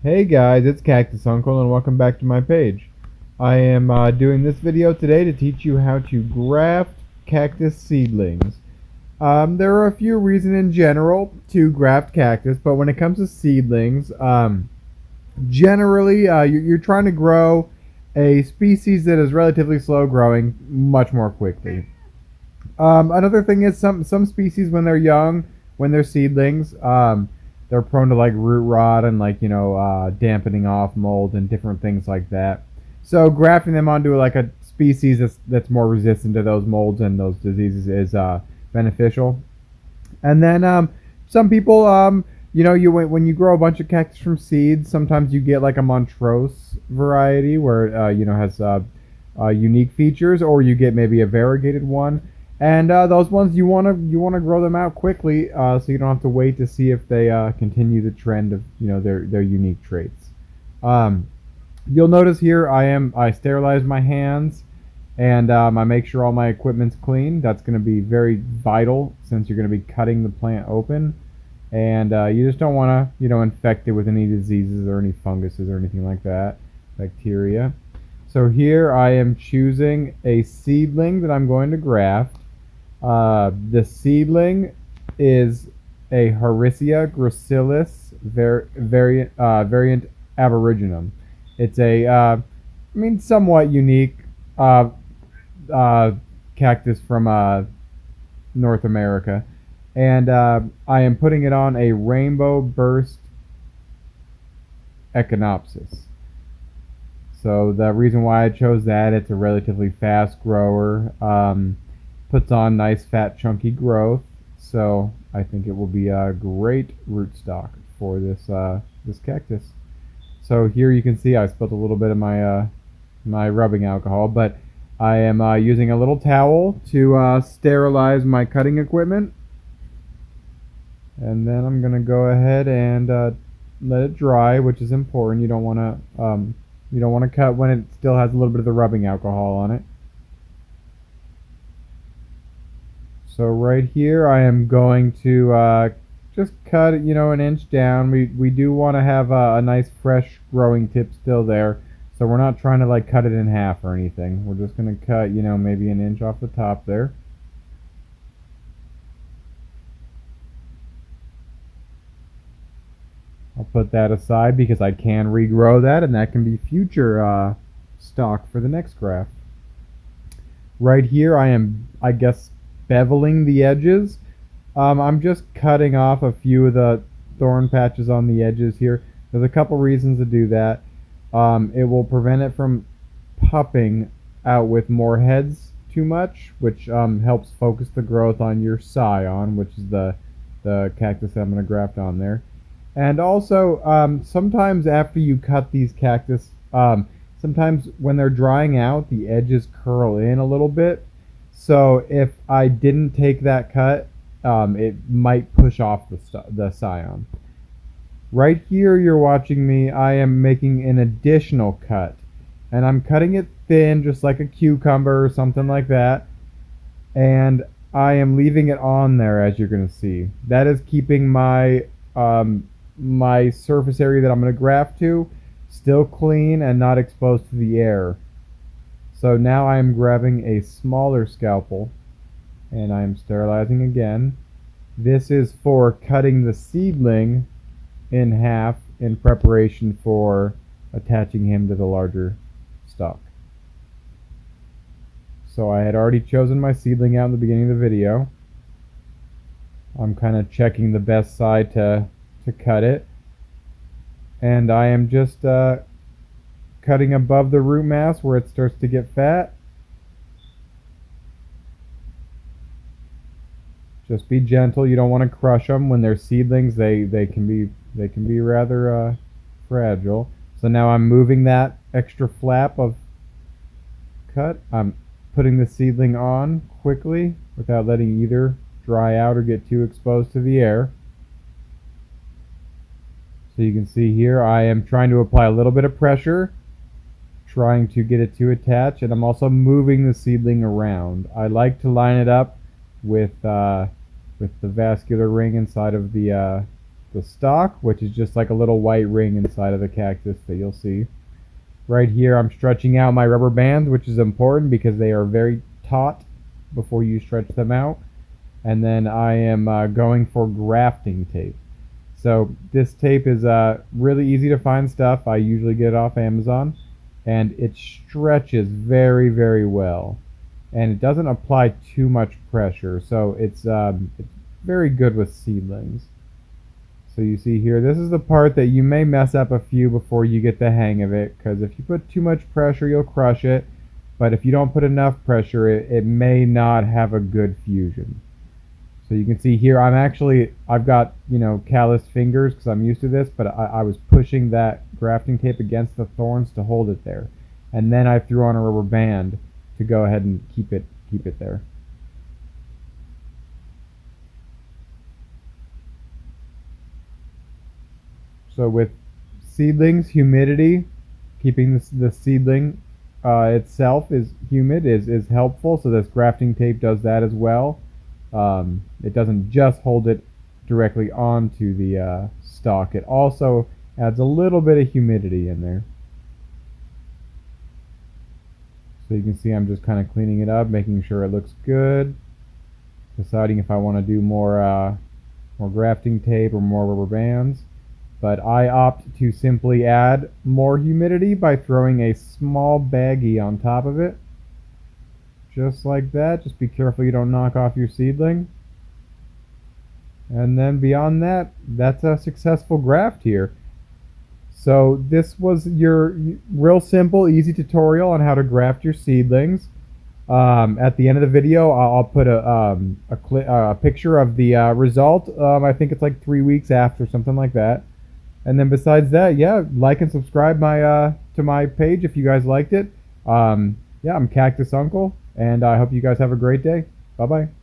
Hey guys, it's Cactus Uncle and welcome back to my page. I am doing this video today to teach you how to graft cactus seedlings. There are a few reasons in general to graft cactus, but when it comes to seedlings, generally you're trying to grow a species that is relatively slow growing much more quickly. Another thing is some species when they're young, when they're seedlings, they're prone to like root rot and dampening off mold and different things like that. So grafting them onto like a species that's more resistant to those molds and those diseases is beneficial. And then some people, when you grow a bunch of cactus from seeds, sometimes you get like a Montrose variety where has unique features, or you get maybe a variegated one. And those ones you wanna grow them out quickly, so you don't have to wait to see if they continue the trend of their unique traits. You'll notice here I sterilize my hands, and I make sure all my equipment's clean. That's going to be very vital since you're going to be cutting the plant open, and you just don't want to infect it with any diseases or any funguses or anything like that, bacteria. So here I am choosing a seedling that I'm going to graft. The seedling is a Harrisia gracilis variant aboriginum. It's a somewhat unique cactus from North America, and I am putting it on a Rainbow Burst Echinopsis. So the reason why I chose that, it's a relatively fast grower, puts on nice fat chunky growth, so I think it will be a great rootstock for this cactus. So here you can see I spilled a little bit of my rubbing alcohol, but I am using a little towel to sterilize my cutting equipment, and then I'm gonna go ahead and let it dry, which is important. You don't want to cut when it still has a little bit of the rubbing alcohol on it. So right here I am going to just cut it, an inch down. We do want to have a nice fresh growing tip still there, so we're not trying to like cut it in half or anything. We're just going to cut, maybe an inch off the top there. I'll put that aside because I can regrow that, and that can be future stock for the next graft. Right here I am, I guess, beveling the edges. I'm just cutting off a few of the thorn patches on the edges here. There's a couple reasons to do that. It will prevent it from puffing out with more heads too much, which helps focus the growth on your scion, which is the cactus I'm going to graft on there. And also, sometimes after you cut these cactus, sometimes when they're drying out, the edges curl in a little bit. So if I didn't take that cut, it might push off the scion. Right here you're watching me, I am making an additional cut, and I'm cutting it thin just like a cucumber or something like that, and I am leaving it on there, as you're going to see. That is keeping my my surface area that I'm going to graft to still clean and not exposed to the air. So now I am grabbing a smaller scalpel, and I am sterilizing again. This is for cutting the seedling in half in preparation for attaching him to the larger stalk. So I had already chosen my seedling out in the beginning of the video. I'm kind of checking the best side to cut it, and I am just cutting above the root mass where it starts to get fat. Just be gentle. You don't want to crush them when they're seedlings. They can be rather fragile. So now I'm moving that extra flap of cut. I'm putting the seedling on quickly without letting either dry out or get too exposed to the air. So you can see here I am trying to apply a little bit of pressure, trying to get it to attach, and I'm also moving the seedling around. I like to line it up with the vascular ring inside of the the stalk, which is just like a little white ring inside of the cactus that you'll see. Right here I'm stretching out my rubber bands, which is important because they are very taut before you stretch them out. And then I am going for grafting tape. So this tape is really easy to find stuff. I usually get it off Amazon, and it stretches very, very well, and it doesn't apply too much pressure, so it's very good with seedlings. So you see here, this is the part that you may mess up a few before you get the hang of it, because if you put too much pressure, you'll crush it, but if you don't put enough pressure, it may not have a good fusion. So you can see here, I've got, calloused fingers because I'm used to this, but I was pushing that grafting tape against the thorns to hold it there. And then I threw on a rubber band to go ahead and keep it there. So with seedlings, humidity, keeping the seedling itself is humid is helpful, so this grafting tape does that as well. It doesn't just hold it directly onto the stalk. It also adds a little bit of humidity in there. So you can see I'm just kind of cleaning it up, making sure it looks good, deciding if I want to do more grafting tape or more rubber bands. But I opt to simply add more humidity by throwing a small baggie on top of it. Just like that. Just be careful you don't knock off your seedling. And then beyond that, that's a successful graft here. So this was your real simple, easy tutorial on how to graft your seedlings. At the end of the video, I'll put a picture of the result. I think it's like 3 weeks after, something like that. And then besides that, yeah, like and subscribe to my page if you guys liked it. Yeah, I'm Cactus Uncle, and I hope you guys have a great day. Bye-bye.